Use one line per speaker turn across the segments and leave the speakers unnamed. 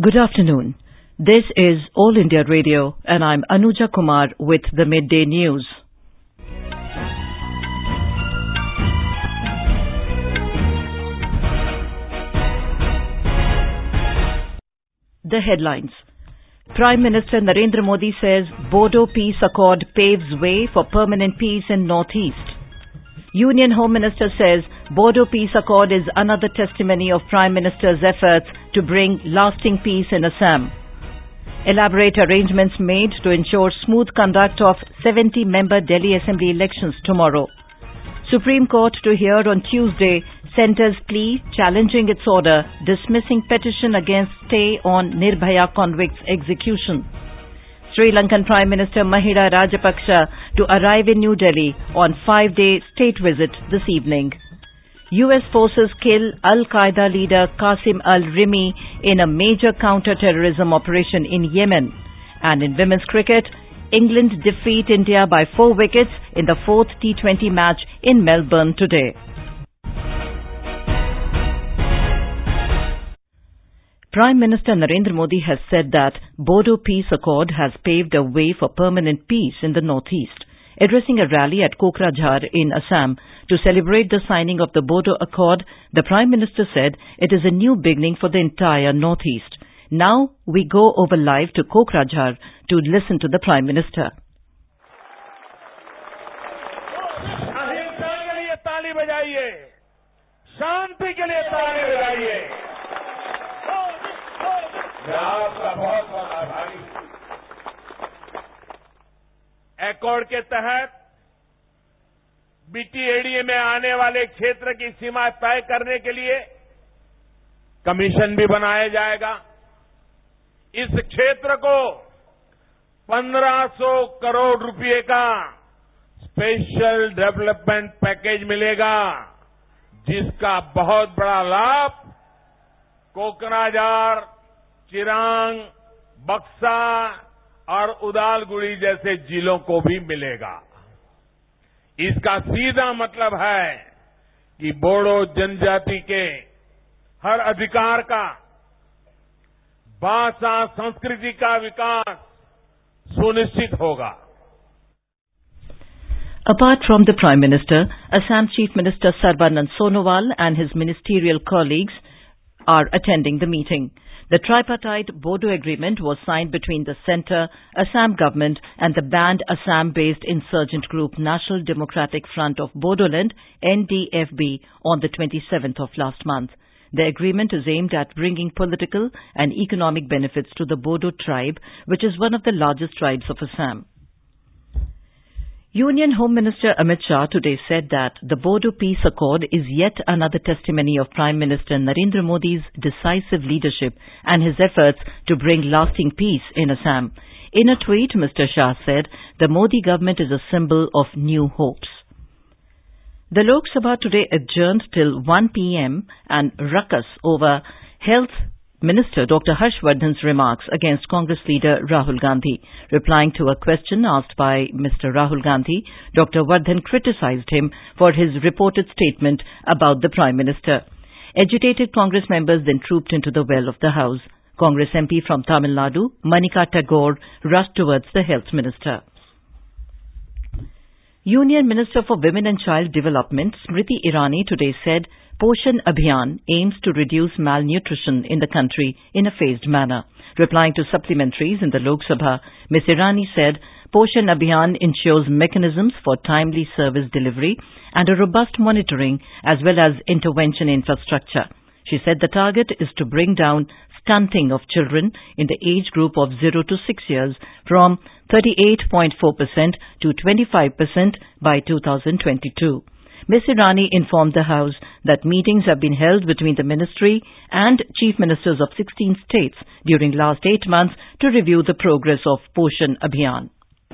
Good afternoon. This is All India Radio and I'm Anuja Kumar with the Midday News. The headlines. Prime Minister Narendra Modi says Bodo Peace Accord paves way for permanent peace in Northeast. Union Home Minister says Bodo Peace Accord is another testimony of Prime Minister's efforts to bring lasting peace in Assam. Elaborate arrangements made to ensure smooth conduct of 70-member Delhi Assembly elections tomorrow. Supreme Court to hear on Tuesday centre's plea challenging its order dismissing petition against stay on Nirbhaya convicts execution. Sri Lankan Prime Minister Mahinda Rajapaksa to arrive in New Delhi on 5-day state visit this evening. US forces kill al-Qaeda leader Qasim al-Rimi in a major counter-terrorism operation in Yemen. And in women's cricket, England defeat India by 4 wickets in the 4th T20 match in Melbourne today. Prime Minister Narendra Modi has said that Bodo Peace Accord has paved a way for permanent peace in the Northeast. Addressing a rally at Kokrajhar in Assam to celebrate the signing of the Bodo Accord, the Prime Minister said it is a new beginning for the entire Northeast. Now we go over live to Kokrajhar to listen to the Prime Minister.
अहिंसा के लिए ताली बजाइए, शांति के लिए ताली बजाइए। मैं आपका बहुत बहुत आभारी हूं। एकॉर्ड के तहत बीटीएडी में आने वाले क्षेत्र की सीमा तय करने के लिए कमीशन भी बनाया जाएगा। इस क्षेत्र को 1500 करोड़ रुपए का स्पेशल डेवलपमेंट पैकेज मिलेगा, जिसका बहुत बड़ा लाभ कोकराझार, चिरांग, बक्सा और उदालगुड़ी जैसे जिलों को भी मिलेगा। इसका सीधा मतलब है कि बोडो जनजाति के हर अधिकार का, भाषा संस्कृति का विकास सुनिश्चित होगा।
Apart from the Prime Minister, Assam Chief Minister Sarbanand Sonowal and his ministerial colleagues are attending the meeting. The tripartite Bodo Agreement was signed between the Centre, Assam Government and the banned Assam-based insurgent group National Democratic Front of Bodoland, NDFB, on the 27th of last month. The agreement is aimed at bringing political and economic benefits to the Bodo tribe, which is one of the largest tribes of Assam. Union Home Minister Amit Shah today said that the Bodo Peace Accord is yet another testimony of Prime Minister Narendra Modi's decisive leadership and his efforts to bring lasting peace in Assam. In a tweet, Mr. Shah said the Modi government is a symbol of new hopes. The Lok Sabha today adjourned till 1 p.m. and ruckus over Health Minister Dr. Harshvardhan's remarks against Congress leader Rahul Gandhi. Replying to a question asked by Mr. Rahul Gandhi, Dr. Vardhan criticized him for his reported statement about the Prime Minister. Agitated Congress members then trooped into the well of the House. Congress MP from Tamil Nadu, Manika Tagore, rushed towards the Health Minister. Union Minister for Women and Child Development, Smriti Irani, today said Poshan Abhiyan aims to reduce malnutrition in the country in a phased manner. Replying to supplementaries in the Lok Sabha, Ms. Irani said Poshan Abhiyan ensures mechanisms for timely service delivery and a robust monitoring as well as intervention infrastructure. She said the target is to bring down stunting of children in the age group of 0 to 6 years from 38.4% to 25% by 2022. Ms. Irani informed the House that meetings have been held between the Ministry and Chief Ministers of 16 states during last 8 months to review the progress of Poshan Abhiyan.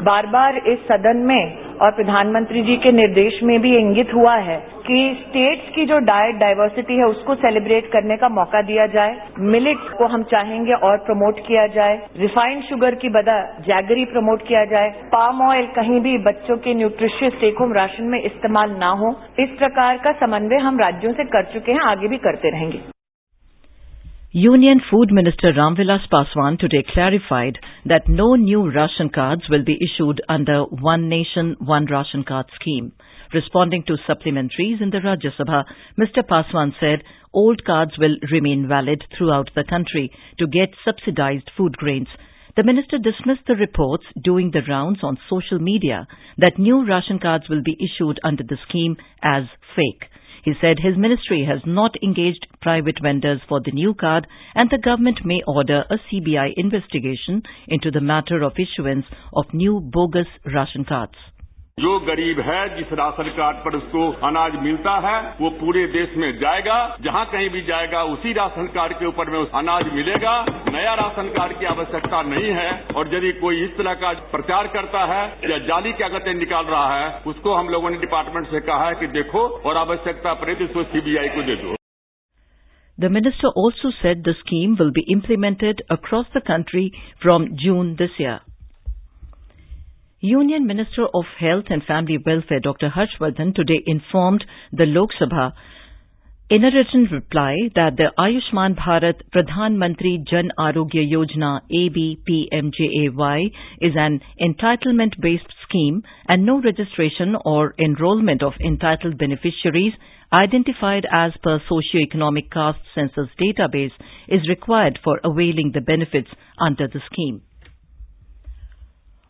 बार बार इस सदन में और प्रधानमंत्री जी के निर्देश में भी इंगित हुआ है कि स्टेट्स की जो डाइट डाइवर्सिटी है उसको सेलिब्रेट करने का मौका दिया जाए। मिलेट्स को हम चाहेंगे और प्रमोट किया जाए, रिफाइंड शुगर की बजाय जैगरी प्रमोट किया जाए, पाम ऑयल कहीं भी बच्चों के न्यूट्रिशियस टेक होम राशन में इस्तेमाल ना हो। इस प्रकार का समन्वय हम राज्यों से कर चुके हैं, आगे भी करते रहेंगे।
Union Food Minister Ramvilas Paswan today clarified that no new ration cards will be issued under One Nation, One Ration Card scheme. Responding to supplementaries in the Rajya Sabha, Mr. Paswan said old cards will remain valid throughout the country to get subsidized food grains. The minister dismissed the reports doing the rounds on social media that new ration cards will be issued under the scheme as fake. He said his ministry has not engaged private vendors for the new card and the government may order a CBI investigation into the matter of issuance of new bogus ration cards.
जो गरीब है, जिस ration card पर उसको अनाज मिलता है, वो पूरे देश में जाएगा, जहां कहीं भी जाएगा उसी राशन कार्ड के ऊपर में अनाज मिलेगा। नया राशन कार्ड की आवश्यकता नहीं है और यदि कोई इस तरह का प्रचार करता है या जाली कागजें निकाल रहा है, उसको हम लोगों ने डिपार्टमेंट से कहा है कि देखो और आवश्यकता पड़े तो इसको CBI को दे दो।
The minister also said the scheme will be implemented across the country from June this year. Union Minister of Health and Family Welfare Dr. Harshvardhan today informed the Lok Sabha in a written reply that the Ayushman Bharat Pradhan Mantri Jan Arogya Yojana ABPMJAY is an entitlement-based scheme and no registration or enrollment of entitled beneficiaries identified as per socio-economic caste census database is required for availing the benefits under the scheme.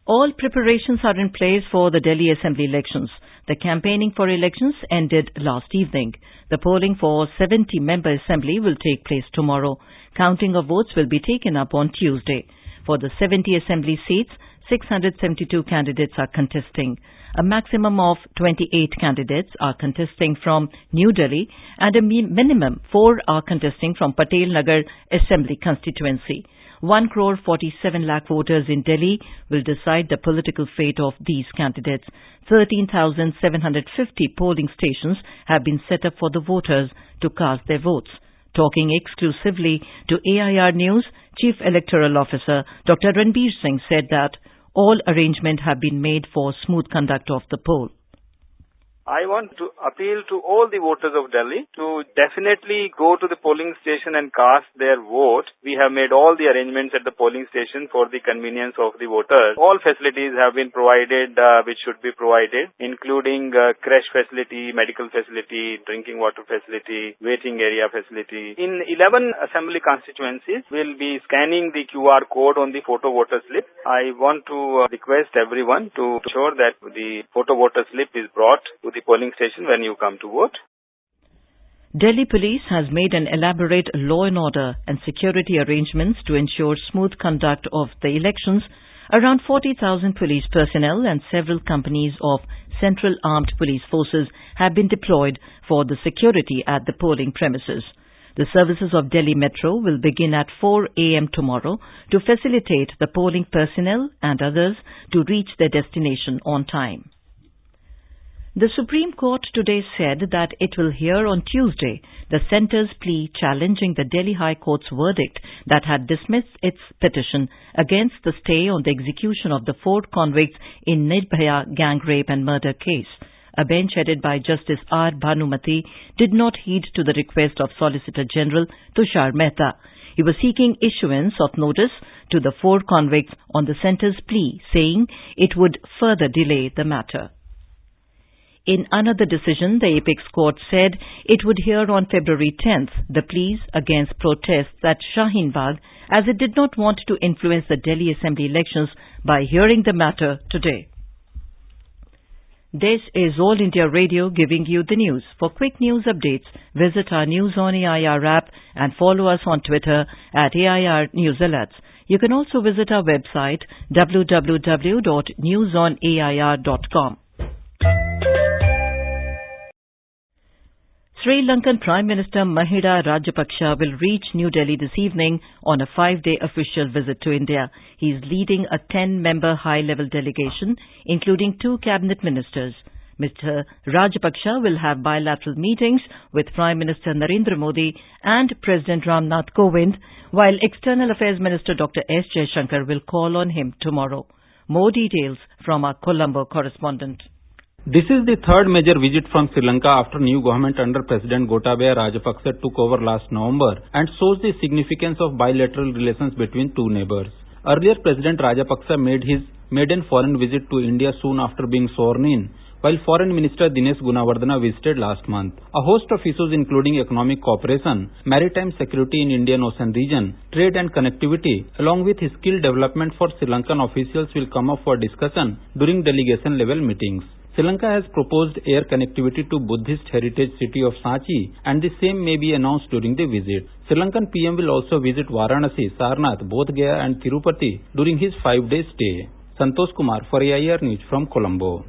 All preparations are in place for the Delhi Assembly elections. The campaigning for elections ended last evening. The polling for 70-member Assembly will take place tomorrow. Counting of votes will be taken up on Tuesday. For the 70 Assembly seats, 672 candidates are contesting. A maximum of 28 candidates are contesting from New Delhi and a minimum 4 are contesting from Patel Nagar Assembly constituency. 1,47 lakh voters in Delhi will decide the political fate of these candidates. 13,750 polling stations have been set up for the voters to cast their votes. Talking exclusively to AIR News, Chief Electoral Officer Dr. Ranbir Singh said that all arrangements have been made for smooth conduct of the poll.
I want to appeal to all the voters of Delhi to definitely go to the polling station and cast their vote. We have made all the arrangements at the polling station for the convenience of the voters. All facilities have been provided which should be provided, including creche facility, medical facility, drinking water facility, waiting area facility. In 11 assembly constituencies, we'll be scanning the QR code on the photo voter slip. I want to request everyone to ensure that the photo voter slip is brought to the polling station when you come to vote.
Delhi Police has made an elaborate law and order and security arrangements to ensure smooth conduct of the elections. Around 40,000 police personnel and several companies of Central Armed Police Forces have been deployed for the security at the polling premises. The services of Delhi Metro will begin at 4 a.m. tomorrow to facilitate the polling personnel and others to reach their destination on time. The Supreme Court today said that it will hear on Tuesday the centre's plea challenging the Delhi High Court's verdict that had dismissed its petition against the stay on the execution of the 4 convicts in Nirbhaya gang rape and murder case. A bench headed by Justice R. Bhanumati did not heed to the request of Solicitor General Tushar Mehta. He was seeking issuance of notice to the 4 convicts on the centre's plea, saying it would further delay the matter. In another decision, the Apex Court said it would hear on February 10th the pleas against protests at Shaheen Bagh, as it did not want to influence the Delhi Assembly elections by hearing the matter today. This is All India Radio giving you the news. For quick news updates, visit our News on AIR app and follow us on Twitter at AIR News Alerts. You can also visit our website www.newsonair.com. Sri Lankan Prime Minister Mahinda Rajapaksa will reach New Delhi this evening on a 5-day official visit to India. He is leading a 10-member high-level delegation, including 2 cabinet ministers. Mr. Rajapaksa will have bilateral meetings with Prime Minister Narendra Modi and President Ramnath Kovind, while External Affairs Minister Dr. S. Jaishankar will call on him tomorrow. More details from our Colombo correspondent.
This is the third major visit from Sri Lanka after new government under President Gotabaya Rajapaksa took over last November and shows the significance of bilateral relations between two neighbors. Earlier, President Rajapaksa made his maiden foreign visit to India soon after being sworn in, while Foreign Minister Dinesh Gunawardena visited last month. A host of issues including economic cooperation, maritime security in Indian Ocean region, trade and connectivity, along with skill development for Sri Lankan officials will come up for discussion during delegation level meetings. Sri Lanka has proposed air connectivity to Buddhist heritage city of Sanchi and the same may be announced during the visit. Sri Lankan PM will also visit Varanasi, Sarnath, Bodh Gaya and Tirupati during his 5-day stay. Santosh Kumar for AIR News from Colombo.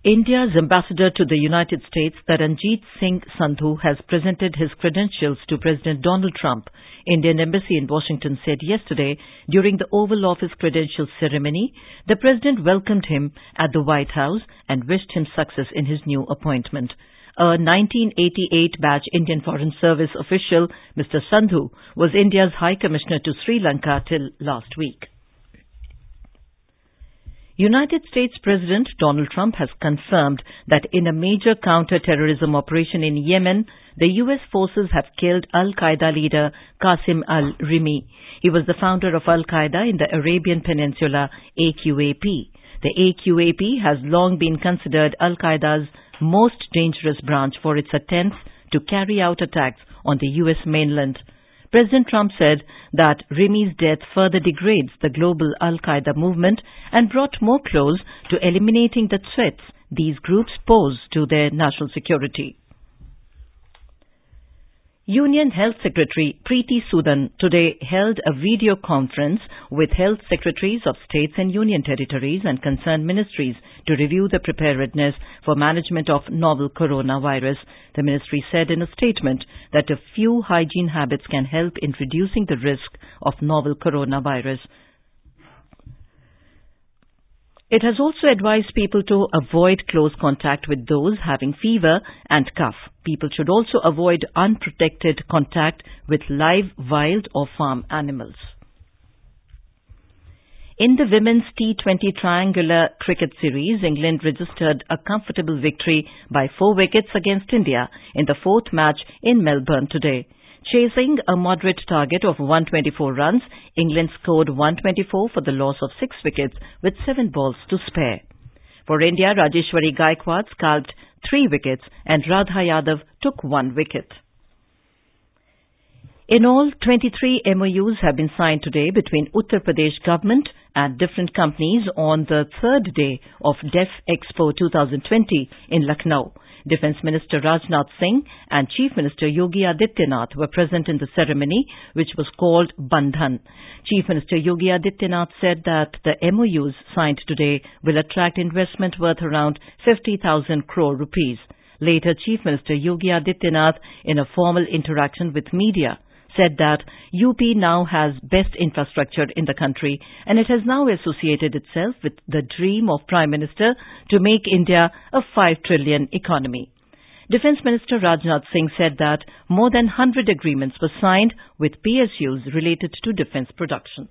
India's ambassador to the United States, Taranjeet Singh Sandhu, has presented his credentials to President Donald Trump. Indian Embassy in Washington said yesterday during the Oval Office credentials ceremony, the President welcomed him at the White House and wished him success in his new appointment. A 1988 batch Indian Foreign Service official, Mr. Sandhu, was India's High Commissioner to Sri Lanka till last week. United States President Donald Trump has confirmed that in a major counter-terrorism operation in Yemen, the U.S. forces have killed al-Qaeda leader Qasim al-Rimi. He was the founder of al-Qaeda in the Arabian Peninsula, AQAP. The AQAP has long been considered al-Qaeda's most dangerous branch for its attempts to carry out attacks on the U.S. mainland. President Trump said that Rimi's death further degrades the global al-Qaeda movement and brought more close to eliminating the threats these groups pose to their national security. Union Health Secretary Preeti Sudan today held a video conference with health secretaries of states and union territories and concerned ministries to review the preparedness for management of novel coronavirus. The ministry said in a statement that a few hygiene habits can help in reducing the risk of novel coronavirus. It has also advised people to avoid close contact with those having fever and cough. People should also avoid unprotected contact with live, wild or farm animals. In the Women's T20 Triangular Cricket Series, England registered a comfortable victory by 4 wickets against India in the 4th match in Melbourne today. Chasing a moderate target of 124 runs, England scored 124 for the loss of 6 wickets with 7 balls to spare. For India, Rajeshwari Gaikwad scalped 3 wickets and Radha Yadav took 1 wicket. In all, 23 MOUs have been signed today between Uttar Pradesh government and different companies on the 3rd day of Def Expo 2020 in Lucknow. Defence Minister Rajnath Singh and Chief Minister Yogi Adityanath were present in the ceremony, which was called Bandhan. Chief Minister Yogi Adityanath said that the MOUs signed today will attract investment worth around 50,000 crore rupees. Later, Chief Minister Yogi Adityanath, in a formal interaction with media, said that UP now has best infrastructure in the country and it has now associated itself with the dream of Prime Minister to make India a 5 trillion economy. Defence Minister Rajnath Singh said that more than 100 agreements were signed with PSUs related to defence production.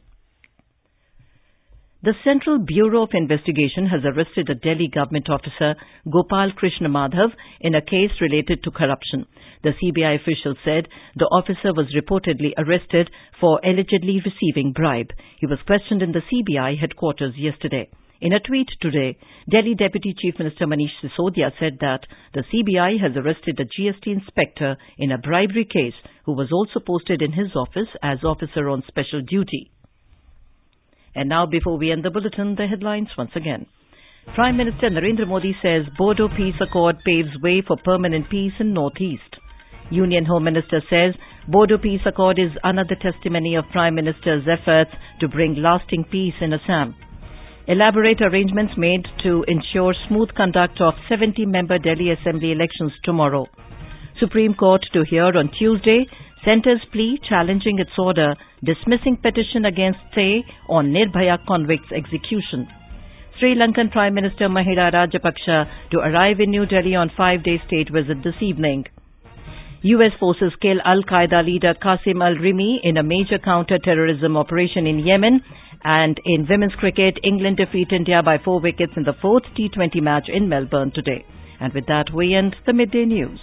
The Central Bureau of Investigation has arrested a Delhi government officer, Gopal Krishna Madhav, in a case related to corruption. The CBI official said the officer was reportedly arrested for allegedly receiving bribe. He was questioned in the CBI headquarters yesterday. In a tweet today, Delhi Deputy Chief Minister Manish Sisodia said that the CBI has arrested a GST inspector in a bribery case who was also posted in his office as officer on special duty. And now, before we end the bulletin, the headlines once again. Prime Minister Narendra Modi says Bodo Peace Accord paves way for permanent peace in Northeast. Union Home Minister says Bodo Peace Accord is another testimony of Prime Minister's efforts to bring lasting peace in Assam. Elaborate arrangements made to ensure smooth conduct of 70-member Delhi Assembly elections tomorrow. Supreme Court to hear on Tuesday Centre's plea challenging its order dismissing petition against stay on Nirbhaya convicts execution. Sri Lankan Prime Minister Mahinda Rajapaksa to arrive in New Delhi on 5-day state visit this evening. US forces kill al-Qaeda leader Qasim al-Rimi in a major counter-terrorism operation in Yemen. And in women's cricket, England defeat India by 4 wickets in the 4th T20 match in Melbourne today. And with that, we end the midday news.